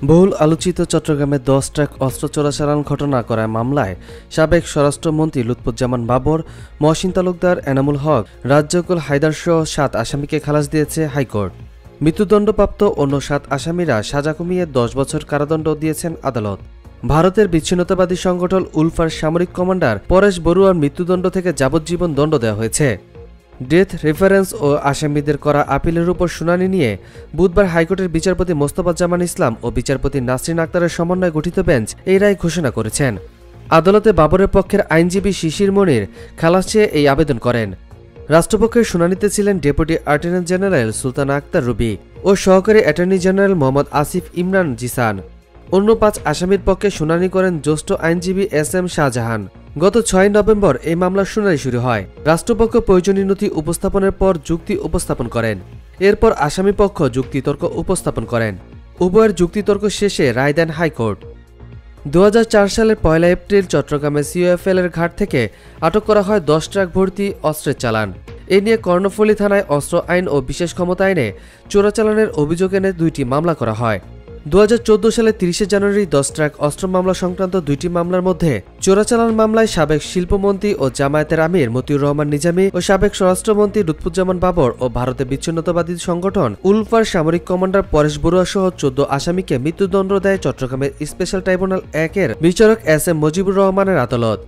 বহুল আলোচিত চট্টগ্রামে ১০ ট্রাক অস্ত্র চোরাচালান ঘটনা করার মামলায় সাবেক স্বরাষ্ট্রমন্ত্রী লুৎফুজ্জামান বাবর, মহসিন তালুকদার, এনামুল হক, রাজ্জাকুল হায়দারসহ ৭ আসামিকে খালাস দিয়েছে হাইকোর্ট। মৃত্যুদণ্ডপ্রাপ্ত অন্য ৭ আসামিরা সাজা কমিয়ে ১০ বছর কারাদণ্ড দিয়েছেন আদালত। ভারতের বিচ্ছিন্নতাবাদী সংগঠন উলফার সামরিক কমান্ডার পরেশ বড়ুয়ার মৃত্যুদণ্ড থেকে যাবজ্জীবন দণ্ড দেওয়া হয়েছে। ডেথ রেফারেন্স ও আসামিদের করা আপিলের উপর শুনানি নিয়ে বুধবার হাইকোর্টের বিচারপতি মোস্তফাজ্জামান ইসলাম ও বিচারপতি নাসরিন আক্তারের সমন্বয়ে গঠিত বেঞ্চ এই রায় ঘোষণা করেছেন। আদালতে বাবরের পক্ষের আইনজীবী শিশির মনির খালাস চেয়ে এই আবেদন করেন। রাষ্ট্রপক্ষের শুনানিতে ছিলেন deputy attorney general Sultana Akter Rubi ও সহকারী অ্যাটর্নি জেনারেল মোহাম্মদ আসিফ ইমরান জিসান। অন্য ৫ আসামির পক্ষে শুনানি করেন জ্যেষ্ঠ আইনজীবী SM শাহজাহান। গত ৬ নভেম্বর এই মামলার শুনানি শুরু হয়। রাষ্ট্রপক্ষ প্রয়োজনীয় নথি উপস্থাপনের পর যুক্তি উপস্থাপন করেন। এরপর আসামিপক্ষ যুক্তিতর্ক উপস্থাপন করেন। উভয়ের যুক্তিতর্ক শেষে রায় দেন হাইকোর্ট। ২০০৪ সালের ১ এপ্রিল চট্টগ্রামের COFL এর ঘাট থেকে আটক করা হয় ১০ ট্রাক ভর্তি অস্ত্রের চালান। এ নিয়ে কর্ণফুলী থানায় অস্ত্র আইন ও বিশেষ ক্ষমতা আইনে চোরাচালানের অভিযোগ এনে ২টি মামলা করা হয়। ২০১৪ সালের ৩০ জানুয়ারি ১০ ট্রাক অস্ত্র মামলা সংক্রান্ত ২টি মামলার মধ্যে চোরাচালান মামলায় সাবেক শিল্পমন্ত্রী ও জামায়াতের আমির মতিউর রহমান নিজামী ও সাবেক স্বরাষ্ট্রমন্ত্রী লুৎফুজ্জামান বাবর ও ভারতের বিচ্ছিন্নতাবাদী সংগঠন উলফার সামরিক কমান্ডার পরেশ বড়ুয়া সহ ১৪ আসামিকে মৃত্যুদণ্ড দেয় চট্টগ্রামের স্পেশাল ট্রাইব্যুনাল ১-এর বিচারক SM মুজিবুর রহমানের আদালত।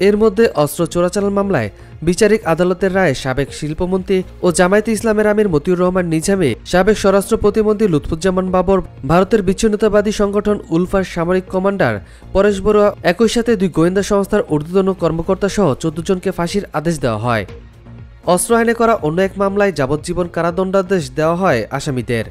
এর মধ্যে অস্ত্র চোরাচালান মামলায় বিচারিক আদালতের রায়ে সাবেক শিল্পমন্ত্রী ও জামায়াতে ইসলামের আমির মতিউর রহমান নিজামী, সাবেক স্বরাষ্ট্র প্রতিমন্ত্রী লুৎফুজ্জামান বাবর, ভারতের বিচ্ছিন্নতাবাদী সংগঠন উলফার সামরিক কমান্ডার পরেশ বড়ুয়া, একই সাথে ২ গোয়েন্দা সংস্থার ঊর্ধ্বতন কর্মকর্তা সহ ১৪ জনকে ফাঁসির আদেশ দেওয়া হয়। অস্ত্র আইনে করা অন্য এক মামলায় যাবজ্জীবন কারাদণ্ডাদেশ দেওয়া হয় আসামিদের।